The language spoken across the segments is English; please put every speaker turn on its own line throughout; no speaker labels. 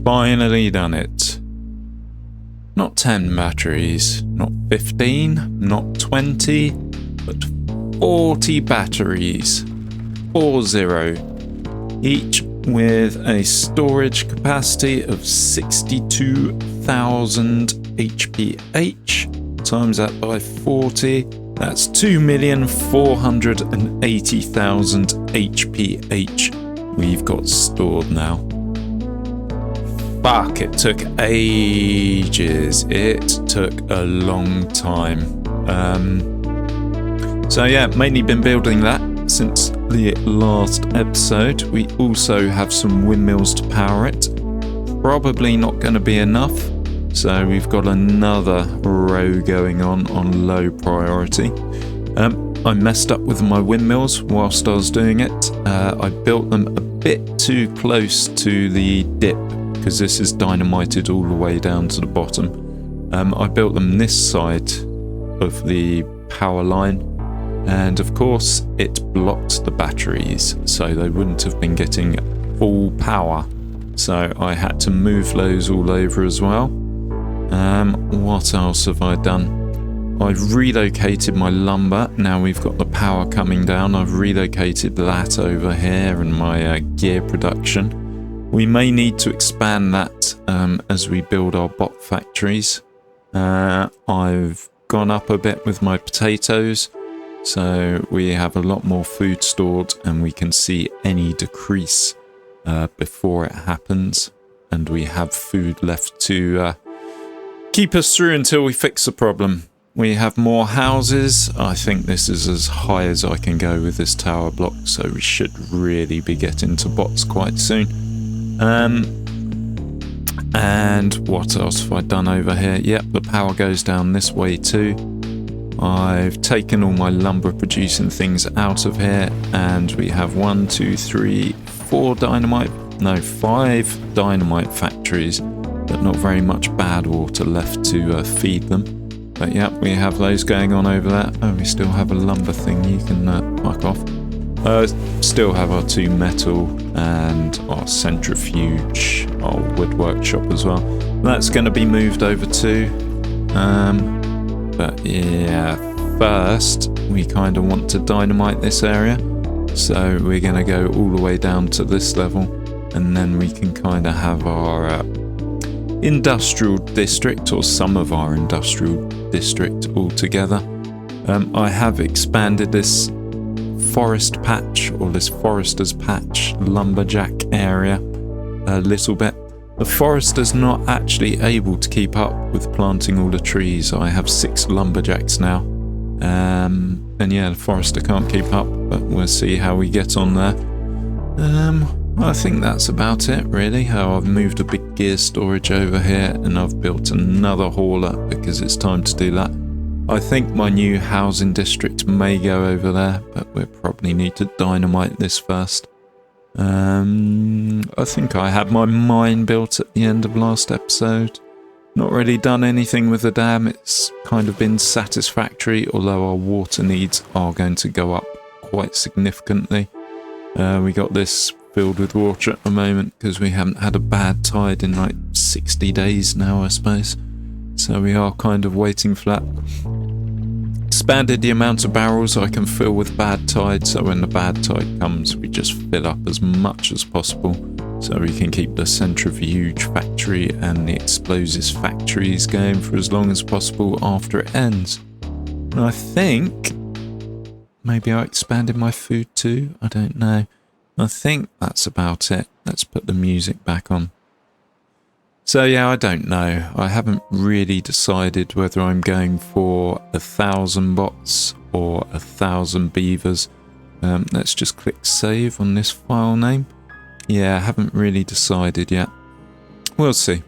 finally done it. Not 10 batteries, not 15, not 20, but 40 batteries. 40. Each with a storage capacity of 62,000 HPH. Times that by 40, that's 2,480,000 HPH we've got stored now. Fuck, it took ages. It took a long time. So yeah, mainly been building that since the last episode. We also have some windmills to power it. Probably not going to be enough. So we've got another row going on low priority. I messed up with my windmills whilst I was doing it. I built them a bit too close to the dip because this is dynamited all the way down to the bottom. I built them this side of the power line, and of course it blocked the batteries, so they wouldn't have been getting full power. So I had to move those all over as well. What else have I done? I've relocated my lumber. Now we've got the power coming down. I've relocated that over here and my gear production. We may need to expand that as we build our bot factories. I've gone up a bit with my potatoes, so we have a lot more food stored and we can see any decrease before it happens, and we have food left to keep us through until we fix the problem. We have more houses. I think this is as high as I can go with this tower block, so we should really be getting to bots quite soon. And what else have I done over here? Yep, the power goes down this way too. I've taken all my lumber producing things out of here, and we have 5 dynamite factories, but not very much bad water left to feed them. But yeah, we have those going on over there. Oh, we still have a lumber thing you can fuck off. Still have our 2 metal and our centrifuge, our wood workshop as well. That's going to be moved over too. But yeah, first we kind of want to dynamite this area. So we're going to go all the way down to this level, and then we can kind of have our industrial district, or some of our industrial district altogether. I have expanded this forest patch, or this forester's patch lumberjack area a little bit. The forester's not actually able to keep up with planting all the trees. I have 6 lumberjacks now, and yeah, the forester can't keep up, but we'll see how we get on there. I think that's about it really. How I've moved a big gear storage over here, and I've built another hauler because it's time to do that. I think my new housing district may go over there, but we'll probably need to dynamite this first. I think I had my mine built at the end of last episode. Not really done anything with the dam. It's kind of been satisfactory, although our water needs are going to go up quite significantly. We got this filled with water at the moment because we haven't had a bad tide in like 60 days now, I suppose. So we are kind of waiting for that. Expanded the amount of barrels I can fill with bad tide, so when the bad tide comes we just fill up as much as possible, so we can keep the centrifuge factory and the explosives factories going for as long as possible after it ends. And I think maybe I expanded my food too, I don't know. I think that's about it. Let's put the music back on. So yeah, I don't know. I haven't really decided whether I'm going for 1,000 bots or 1,000 beavers. Let's just click save on this file name. Yeah, I haven't really decided yet. We'll see.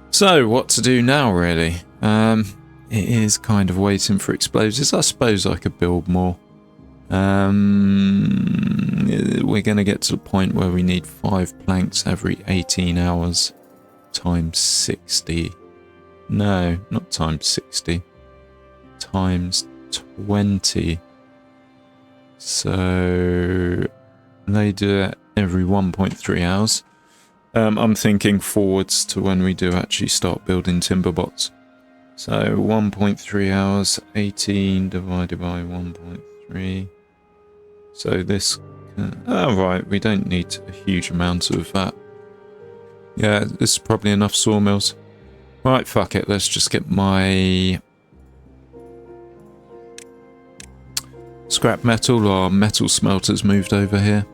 So what to do now really? It is kind of waiting for explosives. I suppose I could build more. We're going to get to the point where we need 5 planks every 18 hours times 60. No, not times 60. Times 20. So they do it every 1.3 hours. I'm thinking forwards to when we do actually start building timber bots. So 1.3 hours, 18 divided by 1.3. So this, oh right, we don't need a huge amount of that. Yeah, this is probably enough sawmills. Right, fuck it, let's just get my scrap metal or metal smelters moved over here.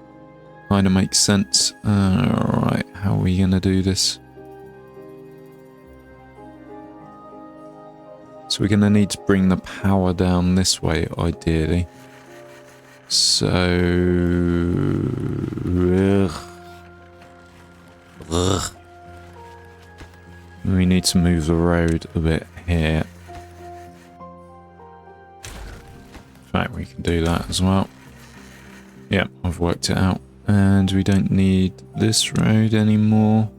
Kinda makes sense. Alright, how are we gonna do this? So we're gonna need to bring the power down this way, ideally. So... we need to move the road a bit here. In fact, we can do that as well. Yeah, I've worked it out. And we don't need this road anymore.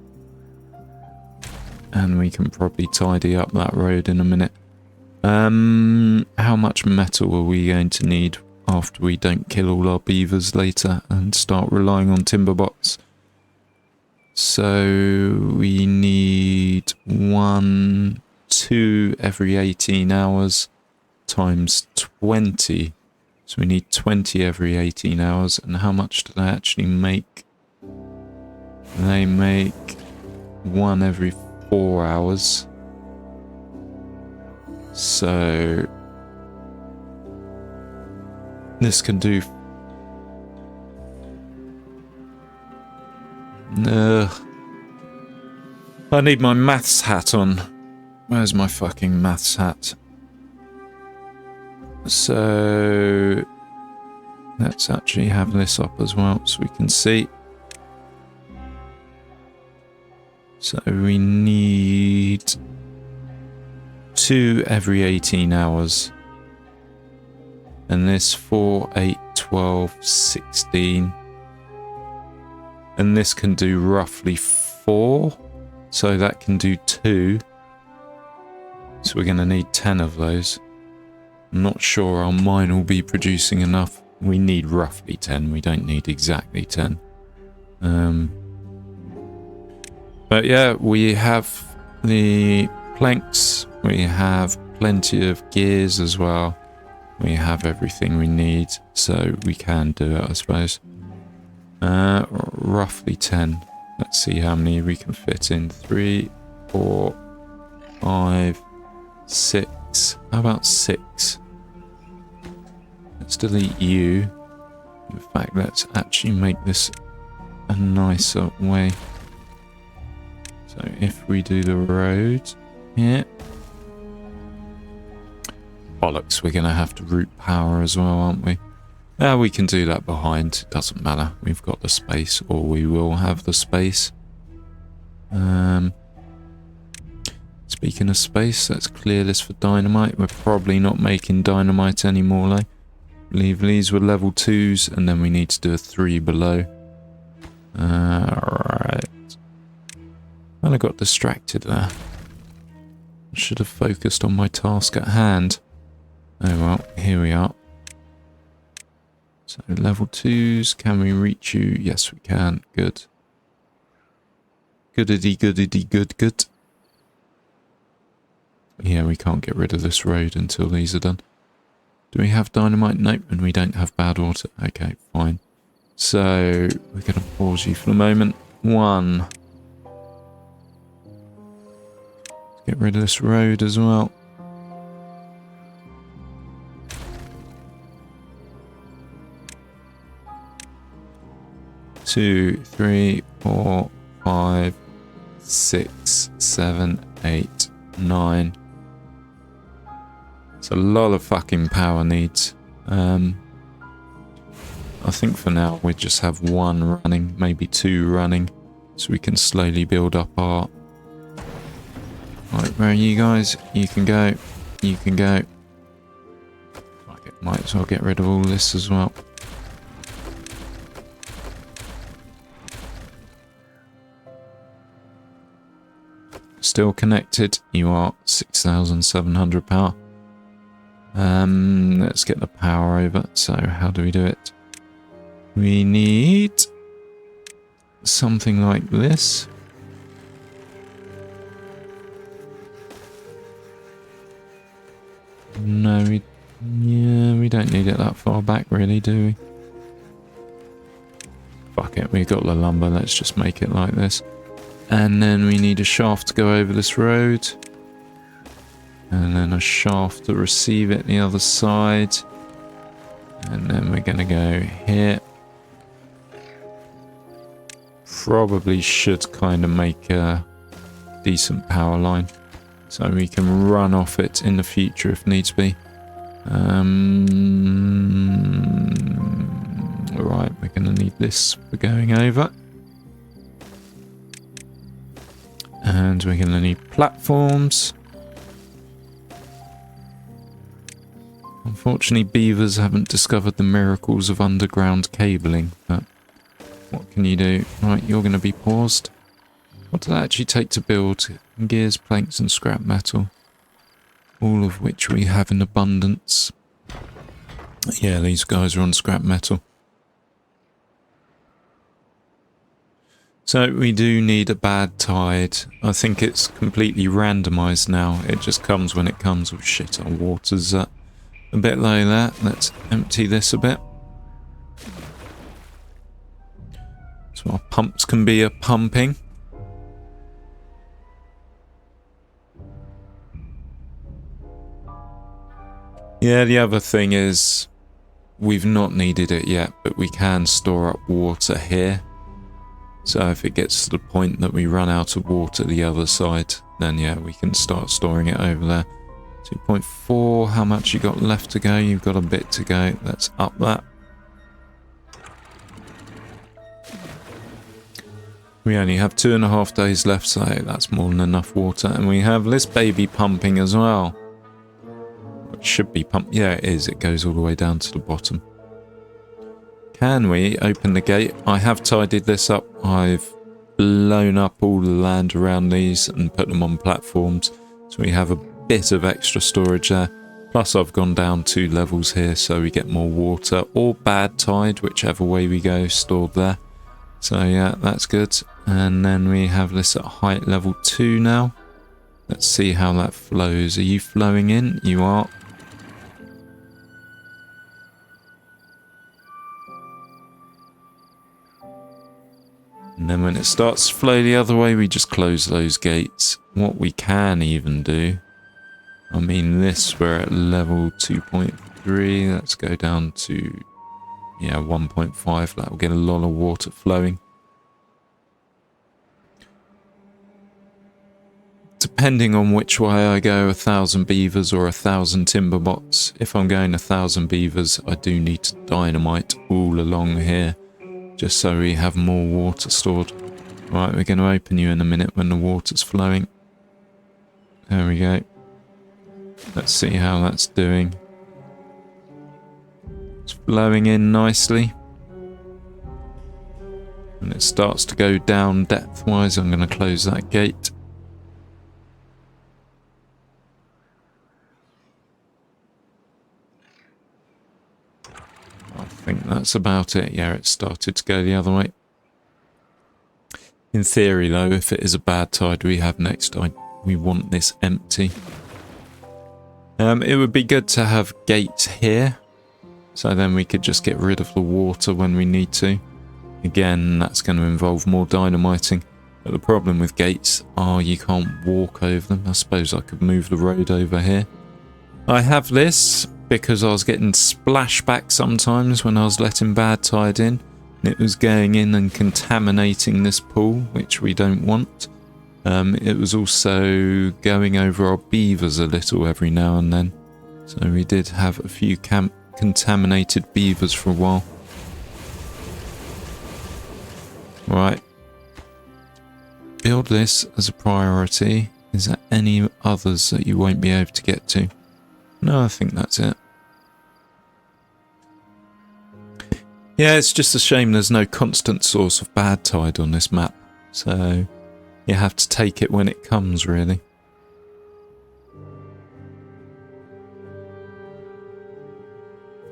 And we can probably tidy up that road in a minute. How much metal are we going to need after we don't kill all our beavers later and start relying on timber bots? So we need 2 every 18 hours times 20. So we need 20 every 18 hours. And how much do they actually make? They make 1 every 4 hours. So this can do... I need my maths hat on. Where's my fucking maths hat? So let's actually have this up as well so we can see. So we need 2 every 18 hours. And this 4, 8, 12, 16. And this can do roughly 4. So that can do 2. So we're going to need 10 of those. I'm not sure our mine will be producing enough. We need roughly 10. We don't need exactly 10. But yeah, we have the planks. We have plenty of gears as well. We have everything we need. So we can do it, I suppose. Roughly 10. Let's see how many we can fit in. 3, 4, 5, 6. How about 6? Let's delete you. In fact, let's actually make this a nicer way. So if we do the road here. Bollocks, we're going to have to route power as well, aren't we? We can do that behind. It doesn't matter. We've got the space, or we will have the space. Speaking of space, let's clear this for dynamite. We're probably not making dynamite anymore, though. I believe these were level 2s, and then we need to do a 3 below. Alright. Well, I got distracted there. I should have focused on my task at hand. Oh well, here we are. So level 2s, can we reach you? Yes, we can. Good. Goodity, goodity, good. Yeah, we can't get rid of this road until these are done. Do we have dynamite? Nope, and we don't have bad water. Okay, fine. So we're going to pause you for the moment. 1. Let's get rid of this road as well. 2, 3, 4, 5, 6, 7, 8, 9. It's a lot of fucking power needs. I think for now we just have 1 running, maybe 2 running, so we can slowly build up our... Right, where are you guys? You can go. You can go. Fuck it, might as well get rid of all this as well. Still connected. You are 6,700 power. Let's get the power over. So how do we do it? We need something like this. No, we don't need it that far back really, do we? Fuck it, we've got the lumber, let's just make it like this. And then we need a shaft to go over this road. And then a shaft to receive it the other side. And then we're going to go here. Probably should kind of make a decent power line. So we can run off it in the future if needs be. Right, we're going to need this for going over. And we're going to need platforms. Unfortunately, beavers haven't discovered the miracles of underground cabling, but what can you do? Right, you're going to be paused. What does that actually take to build? Gears, planks and scrap metal. All of which we have in abundance. Yeah, these guys are on scrap metal. So we do need a bad tide. I think it's completely randomised now. It just comes when it comes. Oh shit, our water's a bit low there. Let's empty this a bit. So our pumps can be a pumping. Yeah, the other thing is we've not needed it yet, but we can store up water here. So if it gets to the point that we run out of water the other side, then yeah, we can start storing it over there. 2.4, how much you got left to go? You've got a bit to go. Let's up that. We only have 2.5 days left, so that's more than enough water. And we have this baby pumping as well. It should be pumped. Yeah, it is. It goes all the way down to the bottom. Can we open the gate? I have tidied this up. I've blown up all the land around these and put them on platforms. So we have a bit of extra storage there. Plus I've gone down 2 levels here so we get more water or bad tide, whichever way we go, stored there. So yeah, that's good. And then we have this at height level 2 now. Let's see how that flows. Are you flowing in? You are. And then when it starts to flow the other way, we just close those gates. What we can even do, I mean this, we're at level 2.3, let's go down to, yeah, 1.5, that will get a lot of water flowing. Depending on which way I go, 1,000 beavers or 1,000 timber bots. If I'm going 1,000 beavers, I do need to dynamite all along here, just so we have more water stored. Right, we're going to open you in a minute when the water's flowing. There we go. Let's see how that's doing. It's flowing in nicely. When it starts to go down depth-wise, I'm going to close that gate. I think that's about it. Yeah, it started to go the other way. In theory, though, if it is a bad tide we have next tide, we want this empty. It would be good to have gates here, so then we could just get rid of the water when we need to. Again, that's going to involve more dynamiting. But the problem with gates are you can't walk over them. I suppose I could move the road over here. I have this because I was getting splashback sometimes when I was letting bad tide in. It was going in and contaminating this pool, which we don't want. It was also going over our beavers a little every now and then. So we did have a few contaminated beavers for a while. Right. Build this as a priority. Is there any others that you won't be able to get to? No, I think that's it. Yeah, it's just a shame there's no constant source of bad tide on this map. So you have to take it when it comes, really.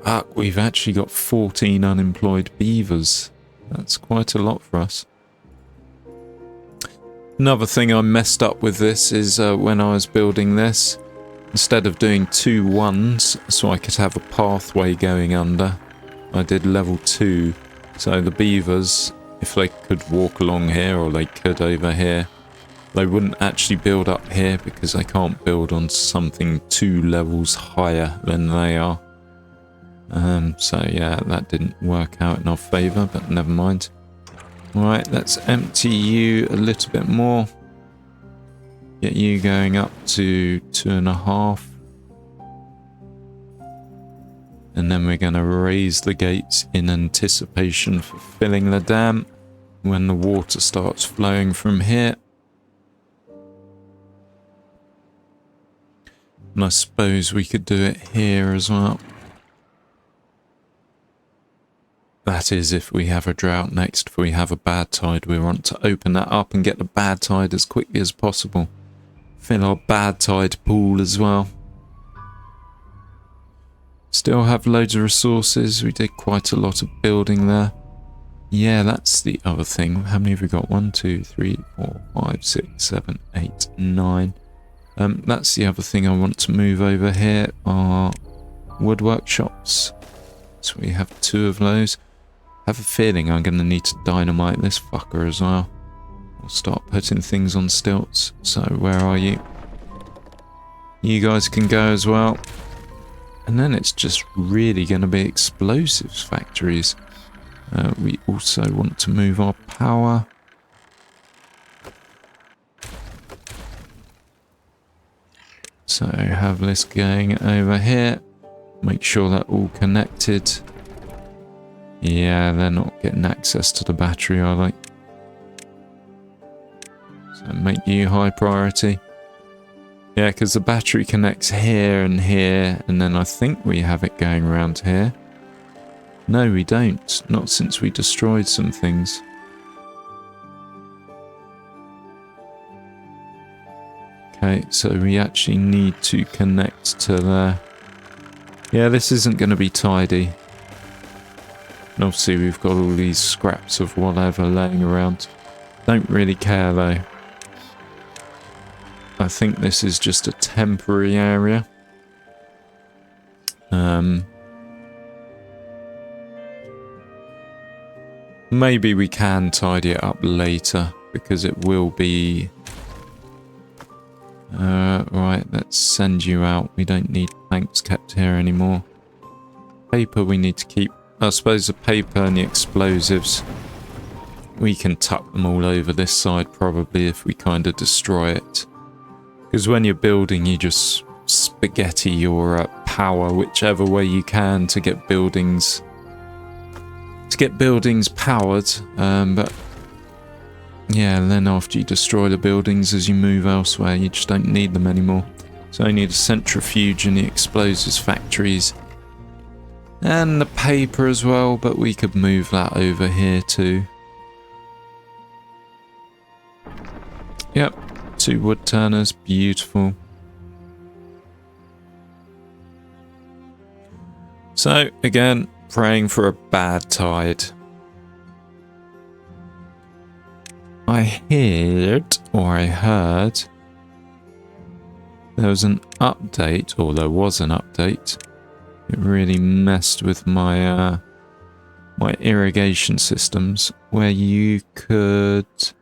Fuck, we've actually got 14 unemployed beavers. That's quite a lot for us. Another thing I messed up with this is when I was building this, instead of doing 2 1s so I could have a pathway going under, I did level 2. So the beavers, if they could walk along here or they could over here, they wouldn't actually build up here because they can't build on something 2 levels higher than they are. So yeah, that didn't work out in our favour, but never mind. Right, let's empty you a little bit more. Get you going up to 2.5. And then we're going to raise the gates in anticipation for filling the dam when the water starts flowing from here. And I suppose we could do it here as well. That is if we have a drought next. If we have a bad tide, we want to open that up and get the bad tide as quickly as possible. Fill our bad tide pool as well. Still have loads of resources. We did quite a lot of building there. Yeah, that's the other thing. How many have we got? 1, 2, 3, 4, 5, 6, 7, 8, 9. That's the other thing I want to move over here. Are wood workshops. So we have 2 of those. I have a feeling I'm going to need to dynamite this fucker as well. I'll start putting things on stilts. So where are you? You guys can go as well. And then it's just really going to be explosives factories. We also want to move our power. So have this going over here. Make sure they're all connected. Yeah, they're not getting access to the battery, are they? So make you high priority. Yeah, because the battery connects here, and then I think we have it going around here. No, we don't. Not since we destroyed some things. Okay, so we actually need to connect to there. Yeah, this isn't going to be tidy. And obviously we've got all these scraps of whatever laying around. Don't really care though. I think this is just a temporary area. Maybe we can tidy it up later because it will be... right, let's send you out. We don't need planks kept here anymore. Paper we need to keep. I suppose the paper and the explosives, we can tuck them all over this side probably if we kind of destroy it. Because when you're building, you just spaghetti your power whichever way you can to get buildings powered. But yeah, and then after you destroy the buildings, as you move elsewhere, you just don't need them anymore. So I need a centrifuge and the explosives factories. And the paper as well, but we could move that over here too. Yep, 2 wood turners, beautiful. So, again, praying for a bad tide. I heard there was an update, or there was an update. It really messed with my my irrigation systems, where you could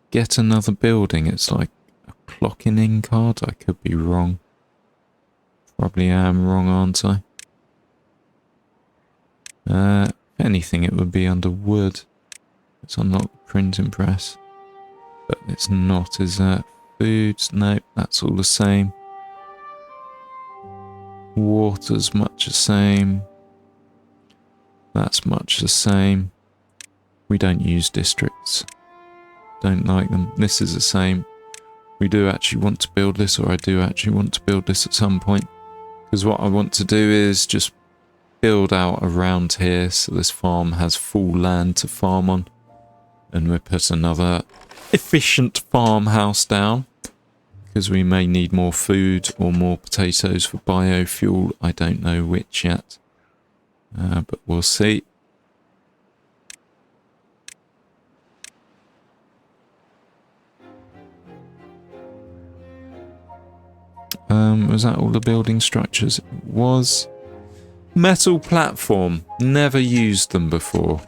get another building. It's like a clocking in card. I could be wrong. Probably am wrong, aren't I? If anything, it would be under wood. Let's unlock the printing press. But it's not, is that? Foods? Nope, that's all the same. Water's much the same. That's much the same. We don't use districts. Don't like them. This is the same. We do actually want to build this, or I do actually want to build this at some point. Because what I want to do is just build out around here so this farm has full land to farm on. And we put another efficient farmhouse down. because we may need more food or more potatoes for biofuel. I don't know which yet, but we'll see. Was that all the building structures? It was. Metal platform. Never used them before.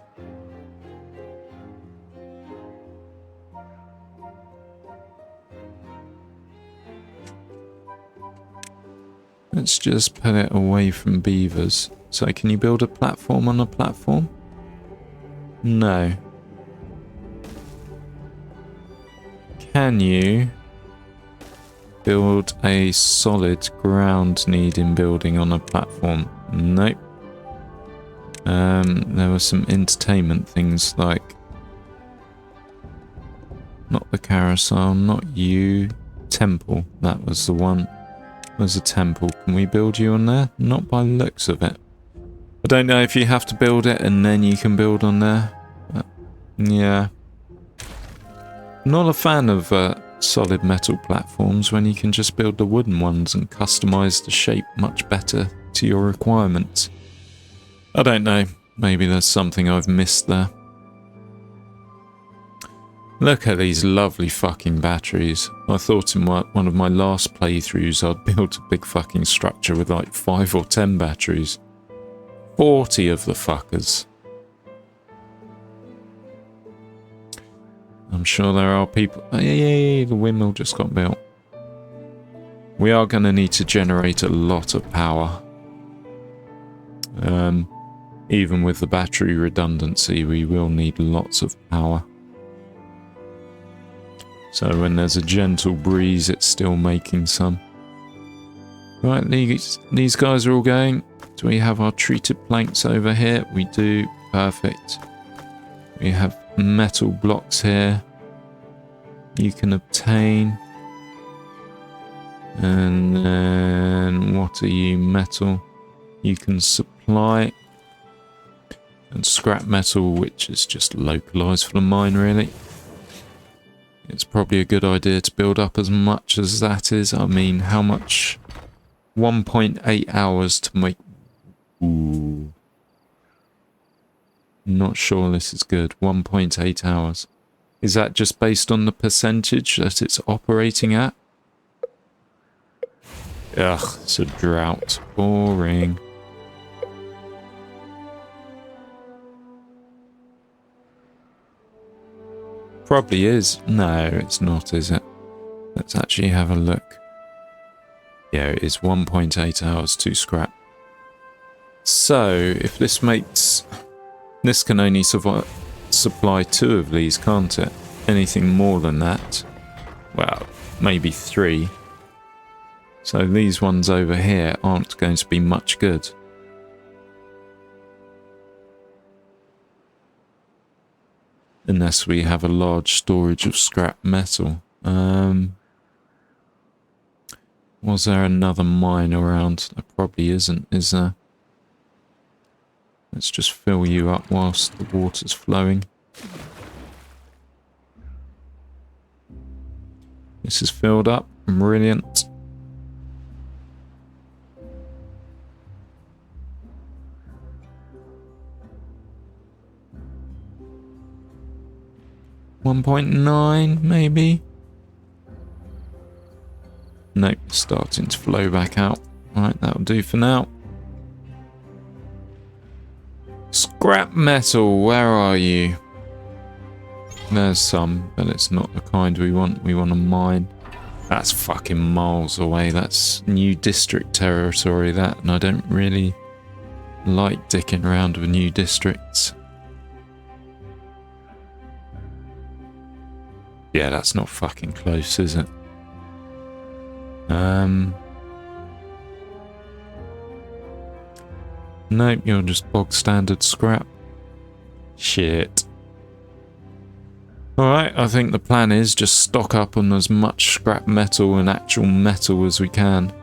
Let's just put it away from beavers. So can you build a platform on a platform? No. Can you build a solid ground needing building on a platform? Nope. There were some entertainment things like not the carousel, not you. Temple, that was the one. There's a temple. Can we build you on there? Not by the looks of it. I don't know if you have to build it and then you can build on there. Yeah. Not a fan of solid metal platforms when you can just build the wooden ones and customize the shape much better to your requirements. I don't know. Maybe there's something I've missed there. Look at these lovely fucking batteries. I thought in one of my last playthroughs I'd built a big fucking structure with like 5 or 10 batteries. 40 of the fuckers. I'm sure there are people... Hey, the windmill just got built. We are going to need to generate a lot of power. Even with the battery redundancy, we will need lots of power. So when there's a gentle breeze, it's still making some. Right, these guys are all going. Do we have our treated planks over here? We do. Perfect. We have metal blocks here. You can obtain. And then what are you? Metal. You can supply. And scrap metal, which is just localized for the mine, really. It's probably a good idea to build up as much as that is. I mean, how much? 1.8 hours to make... Ooh. Not sure this is good. 1.8 hours. Is that just based on the percentage that it's operating at? Ugh, it's a drought. Boring. Probably is. No, it's not, is it? Let's actually have a look. Yeah, it is 1.8 hours to scrap. So, if this makes... This can only supply 2 of these, can't it? Anything more than that? Well, maybe 3. So these ones over here aren't going to be much good. Unless we have a large storage of scrap metal. Was there another mine around? There probably isn't, is there? Let's just fill you up whilst the water's flowing. This is filled up. Brilliant. .9 maybe? Nope, starting to flow back out. Right, that'll do for now. Scrap metal, where are you? There's some, but it's not the kind we want. We want a mine. That's fucking miles away. That's new district territory, that, and I don't really like dicking around with new districts. Yeah, that's not fucking close, is it? Nope, you're just bog standard scrap. Shit. Alright, I think the plan is just stock up on as much scrap metal and actual metal as we can.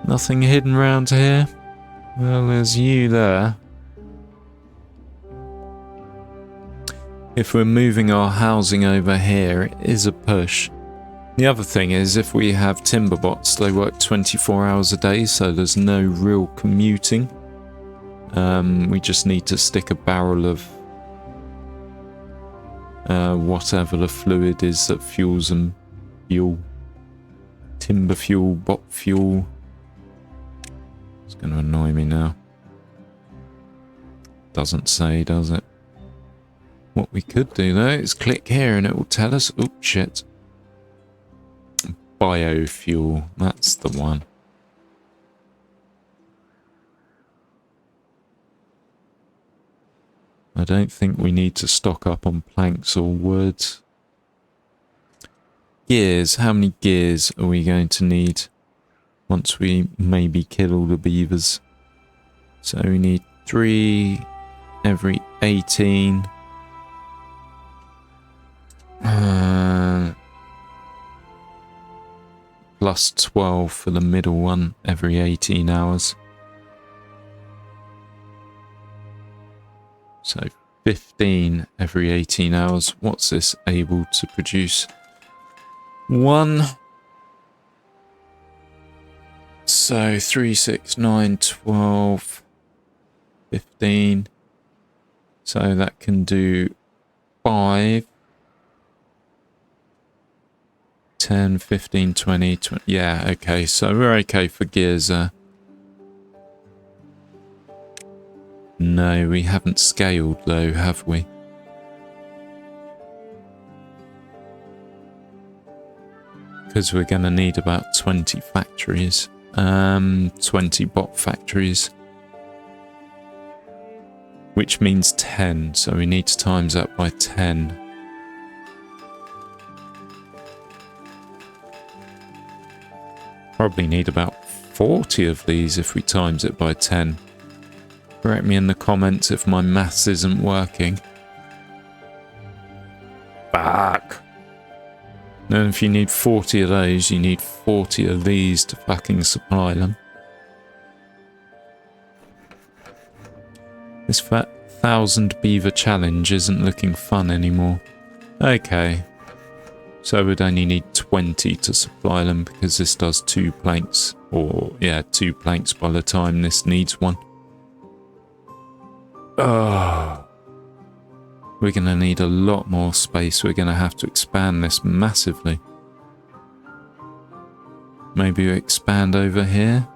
Nothing hidden around here? Well, there's you there. if we're moving our housing over here, it is a push. The other thing is, if we have timber bots, they work 24 hours a day, so there's no real commuting. We just need to stick a barrel of whatever the fluid is that fuels them. Fuel. Timber fuel, bot fuel. It's going to annoy me now. Doesn't say, does it? What we could do though is click here and it will tell us, oh shit. Biofuel, that's the one. I don't think we need to stock up on planks or wood. Gears, how many gears are we going to need once we maybe kill all the beavers? So we need 3 every 18. Plus 12 for the middle one every 18 hours. So 15 every 18 hours. What's this able to produce? 1. So 3, 6, 9, 12, 15. So that can do 5. 10, 15, 20, 20. Yeah, okay. So we're okay for gears there. No, we haven't scaled though, have we? Because we're going to need about 20 factories. 20 bot factories. Which means 10. So we need to times that by 10. Probably need about 40 of these if we times it by 10. Correct me in the comments if my maths isn't working. Fuck. Then if you need 40 of those, you need 40 of these to fucking supply them. This 1,000 beaver challenge isn't looking fun anymore. Okay. So we'd only need 20 to supply them because this does 2 planks. Or, yeah, 2 planks by the time this needs 1. Oh. We're going to need a lot more space. We're going to have to expand this massively. Maybe we expand over here.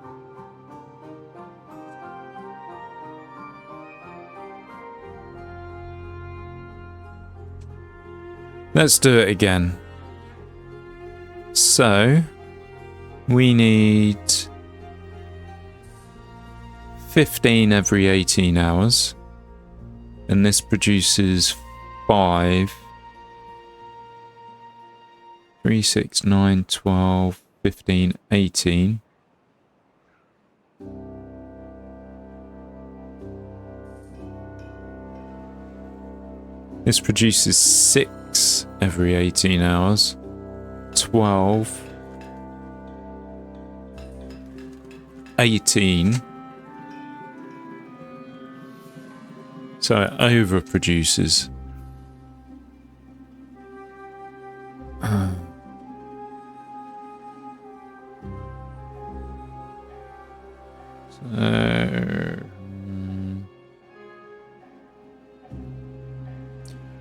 Let's do it again. So, we need 15 every 18 hours. And this produces 5. 3, 6, 9, 12, 15, 18. This produces 6 every 18 hours. 12. 18. So it overproduces.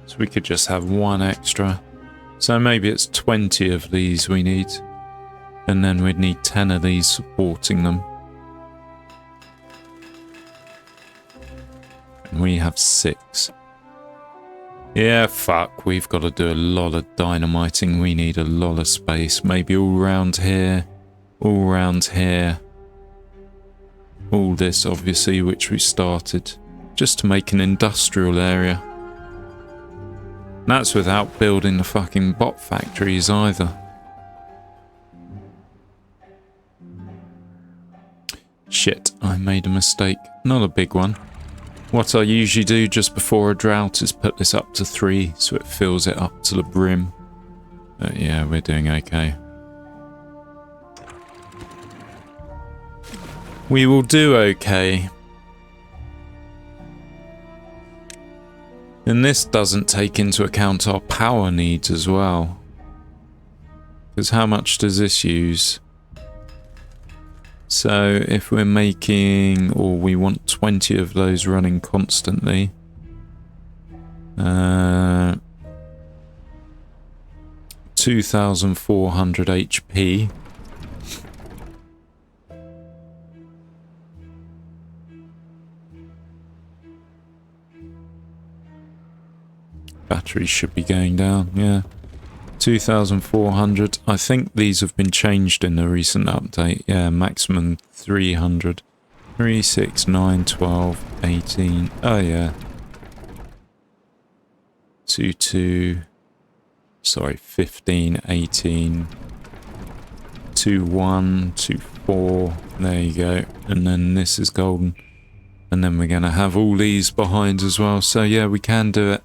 So we could just have 1 extra. So maybe it's 20 of these we need. And then we'd need 10 of these supporting them. And we have 6. Yeah, fuck. We've got to do a lot of dynamiting. We need a lot of space. Maybe all around here. All around here. All this, obviously, which we started. Just to make an industrial area. And that's without building the fucking bot factories either. Shit, I made a mistake. Not a big one. What I usually do just before a drought is put this up to 3 so it fills it up to the brim. But yeah, we're doing okay. We will do okay. And this doesn't take into account our power needs as well. Because how much does this use? So if we're making, or we want 20 of those running constantly, 2,400 HP. Batteries should be going down, yeah. 2,400. I think these have been changed in the recent update. Yeah, maximum 300. 3, 6, 9, 12, 18. Oh, yeah. 2, 2. Sorry, 15, 18. 2, 1, 2, 4. There you go. And then this is golden. And then we're going to have all these behind as well. So, yeah, we can do it.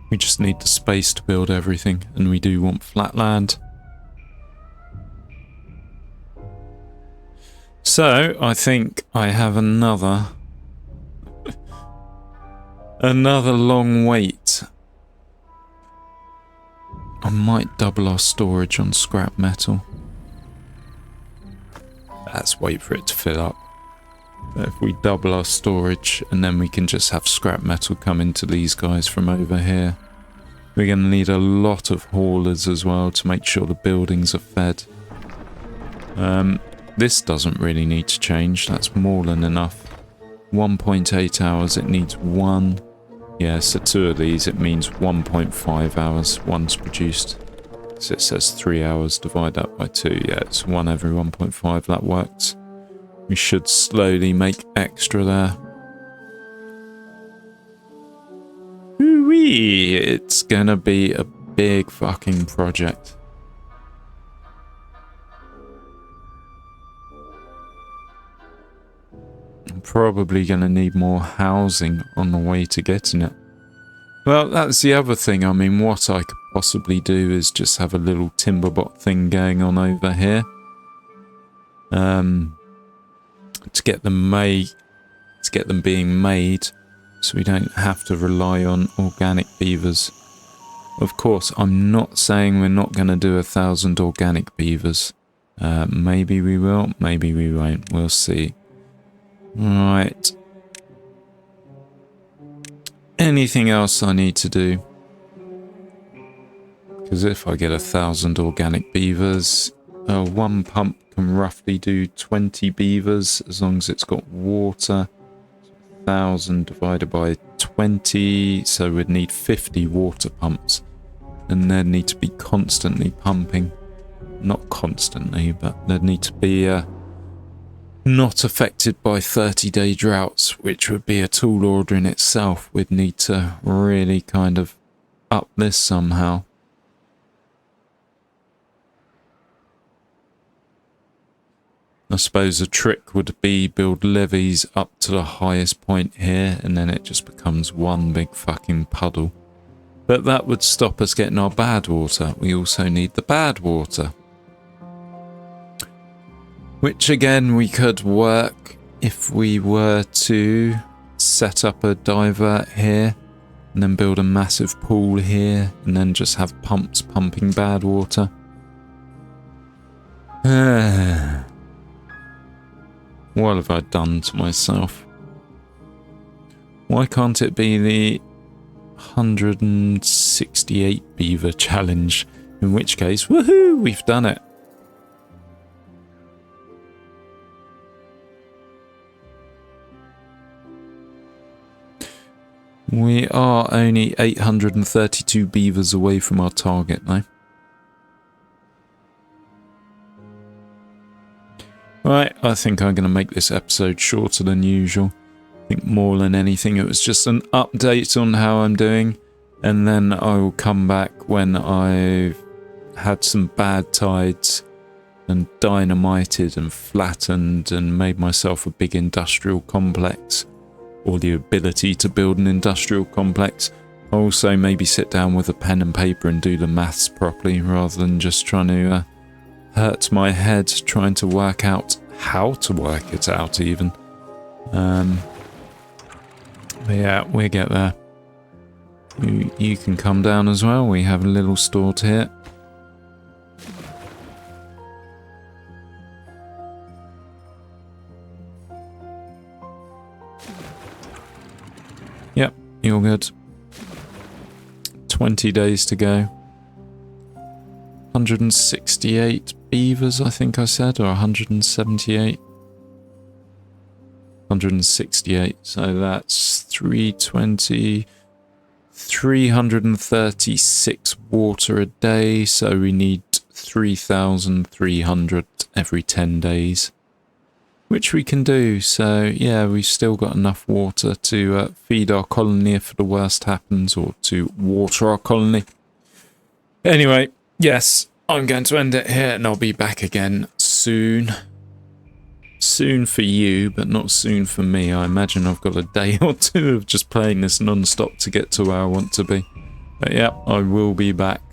We just need the space to build everything, and we do want flat land. So, I think I have another long wait. I might double our storage on scrap metal. Let's wait for it to fill up. If we double our storage, and then we can just have scrap metal come into these guys from over here. We're going to need a lot of haulers as well to make sure the buildings are fed. This doesn't really need to change. That's more than enough. 1.8 hours, it needs 1. Yeah, so 2 of these, it means 1.5 hours. One's produced. So it says 3 hours, divide that by 2. Yeah, it's 1 every 1.5. That works. We should slowly make extra there. Woo-wee! It's gonna be a big fucking project. I'm probably gonna need more housing on the way to getting it. Well, that's the other thing. I mean, what I could possibly do is just have a little Timberbot thing going on over here. To get them made, to get them being made, so we don't have to rely on organic beavers. Of course, I'm not saying we're not going to do 1,000 organic beavers. Maybe we will, maybe we won't. We'll see. Right. Anything else I need to do? Because if I get 1,000 organic beavers, one pump can roughly do 20 beavers as long as it's got water. 1,000 divided by 20, so we'd need 50 water pumps, and they'd need to be constantly pumping. Not constantly, but they'd need to be not affected by 30-day droughts, which would be a tall order in itself. We'd need to really kind of up this somehow. I suppose a trick would be build levees up to the highest point here, and then it just becomes one big fucking puddle. But that would stop us getting our bad water. We also need the bad water. Which again, we could work if we were to set up a divert here, and then build a massive pool here, and then just have pumps pumping bad water. What have I done to myself? Why can't it be the 168 beaver challenge? In which case, woohoo, we've done it. We are only 832 beavers away from our target now. Right, I think I'm going to make this episode shorter than usual. I think more than anything, it was just an update on how I'm doing. And then I will come back when I've had some bad tides and dynamited and flattened and made myself a big industrial complex. Or the ability to build an industrial complex. I'll also maybe sit down with a pen and paper and do the maths properly rather than just trying to hurt my head trying to work out how to work it out even. But yeah, we'll get there. You can come down as well. We have a little stored here. Yep, you're good. 20 days to go. 168 beavers, I think I said, or 178. 168, so that's 320, 336 water a day, so we need 3,300 every 10 days, which we can do. So yeah, we've still got enough water to feed our colony if the worst happens, or to water our colony. Anyway, yes, I'm going to end it here, and I'll be back again soon. Soon for you, but not soon for me. I imagine I've got a day or two of just playing this non-stop to get to where I want to be. But yeah, I will be back.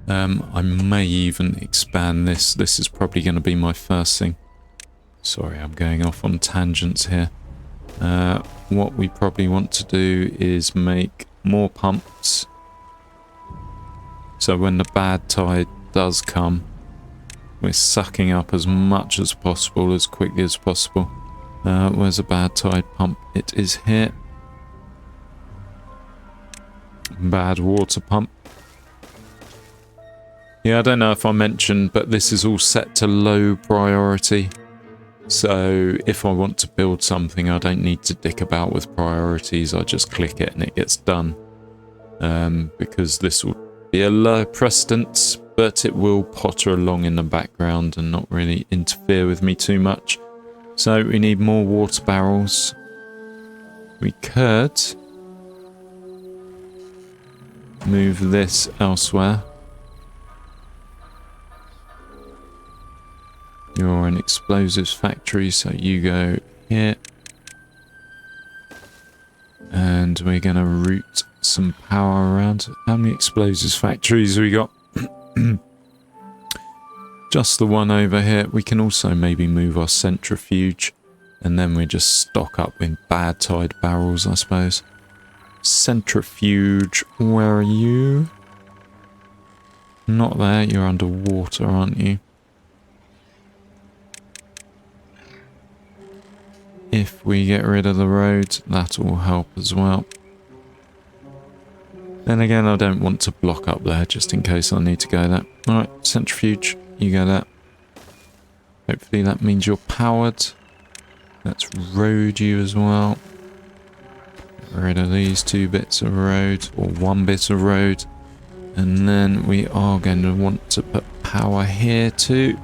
I may even expand this. This is probably going to be my first thing. Sorry, I'm going off on tangents here. What we probably want to do is make more pumps. So when the bad tide does come, we're sucking up as much as possible, as quickly as possible. Where's a bad tide pump? It is here. Bad water pump. Yeah, I don't know if I mentioned, but this is all set to low priority. So if I want to build something, I don't need to dick about with priorities. I just click it and it gets done. Because this will be a low precedence, but it will potter along in the background and not really interfere with me too much. So we need more water barrels. We could move this elsewhere. You're an explosives factory, so you go here. And we're going to route some power around. How many explosives factories have we got? Just the one over here. We can also maybe move our centrifuge, and then we just stock up with bad tide barrels, I suppose. Centrifuge, where are you? Not there. You're underwater, aren't you? If we get rid of the road, that will help as well. Then again, I don't want to block up there, just in case I need to go there. Alright, centrifuge, you go there. Hopefully that means you're powered. Let's road you as well. Get rid of these 2 bits of road, or 1 bit of road. And then we are going to want to put power here too.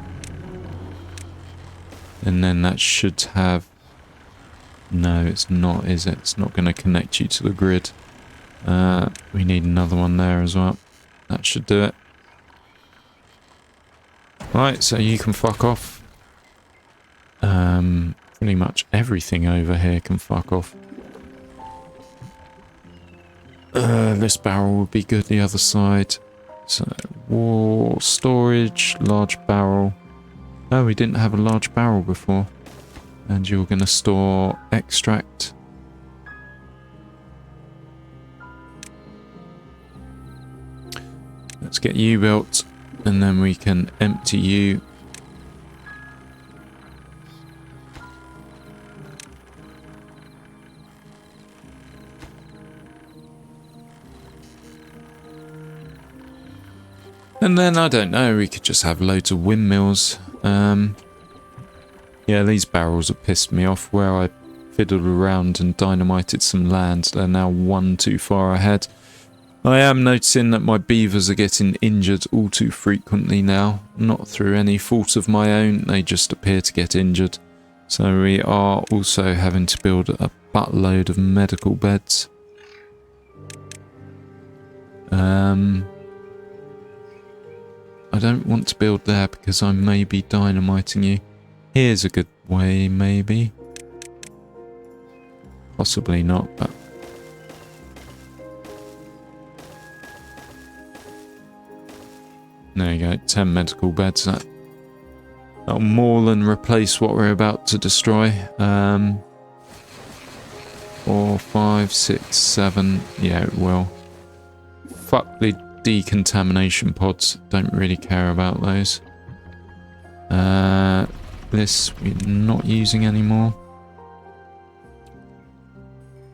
And then that should have... No, it's not, is it? It's not going to connect you to the grid. We need another one there as well. That should do it. Right, so you can fuck off. Pretty much everything over here can fuck off. This barrel would be good the other side. So, war, storage, large barrel. Oh, we didn't have a large barrel before. And you're going to store extract. Let's get you built, and then we can empty you. And then, I don't know, we could just have loads of windmills. Yeah, these barrels have pissed me off. Where I fiddled around and dynamited some land, they're now one too far ahead. I am noticing that my beavers are getting injured all too frequently now. Not through any fault of my own, they just appear to get injured. So we are also having to build a buttload of medical beds. I don't want to build there because I may be dynamiting you. Here's a good way, maybe. Possibly not, but... There you go, 10 medical beds. That'll more than replace what we're about to destroy. 4, 5, 6, 7. Yeah, it will. Fuck the decontamination pods. Don't really care about those. This we're not using anymore.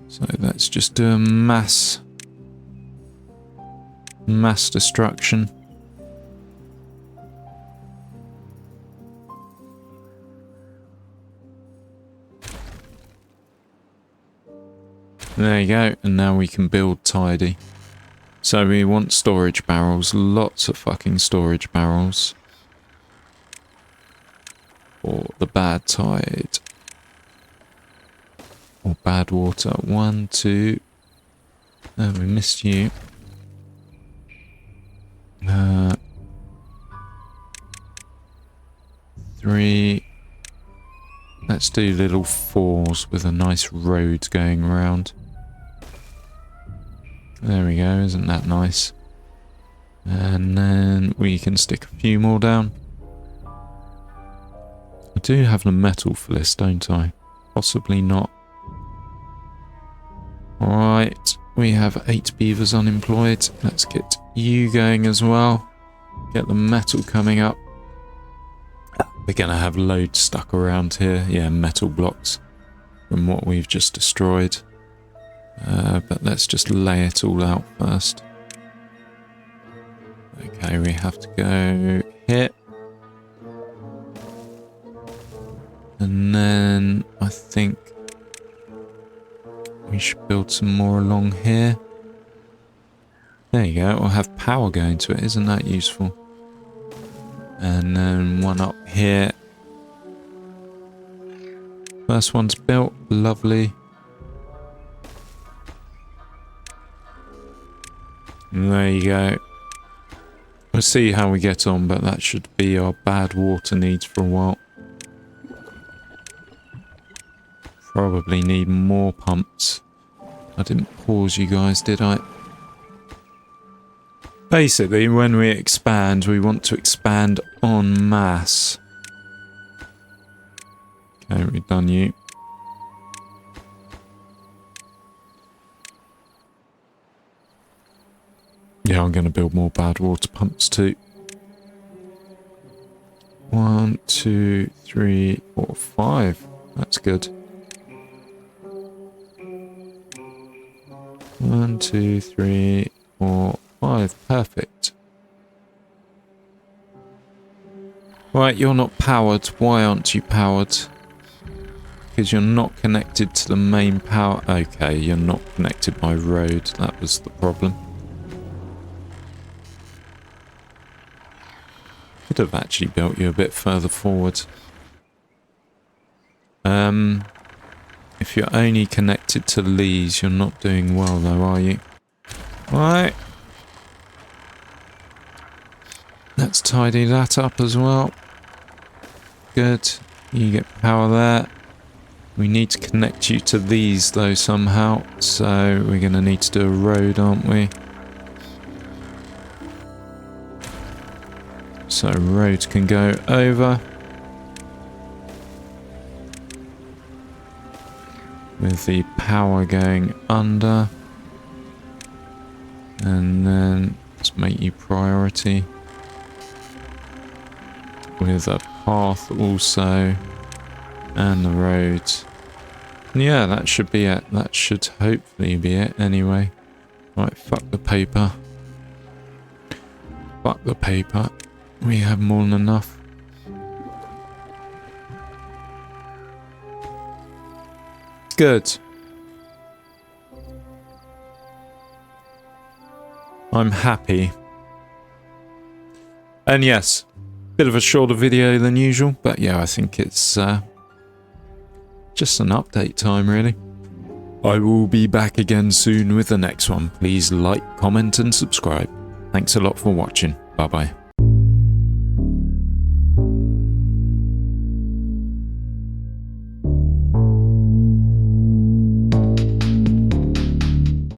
So let's just do a mass destruction. There you go, and now we can build tidy. So we want storage barrels, lots of fucking storage barrels. For the bad tide. Or bad water. 1, 2. Oh, we missed you. 3. Let's do little 4s with a nice road going around. There we go, isn't that nice? And then we can stick a few more down. I do have the metal for this, don't I? Possibly not. Alright, we have 8 beavers unemployed. Let's get you going as well. Get the metal coming up. We're going to have loads stuck around here. Yeah, metal blocks from what we've just destroyed. But let's just lay it all out first. Okay, we have to go here. And then I think we should build some more along here. There you go, we'll have power going to it, isn't that useful? And then one up here. First one's built, lovely. And there you go. We'll see how we get on, but that should be our bad water needs for a while. Probably need more pumps. I didn't pause you guys, did I? Basically, when we expand, we want to expand en masse. Okay, we've done you. Yeah, I'm going to build more bad water pumps too. 1, 2, 3, 4, 5. That's good. 1, 2, 3, 4, 5. Perfect. Right, you're not powered. Why aren't you powered? Because you're not connected to the main power. Okay, you're not connected by road. That was the problem. Could have actually built you a bit further forward. If you're only connected to these, you're not doing well though, are you? Right. Let's tidy that up as well. Good. You get power there. We need to connect you to these though somehow. So we're going to need to do a road, aren't we? So road can go over. With the power going under. And then let's make you priority. With a path also. And the road. And yeah, that should be it. That should hopefully be it anyway. Right, fuck the paper. Fuck the paper. We have more than enough. Good. I'm happy. And yes, bit of a shorter video than usual, but yeah, I think it's just an update time really. I will be back again soon with the next one. Please like, comment and subscribe. Thanks a lot for watching. Bye bye.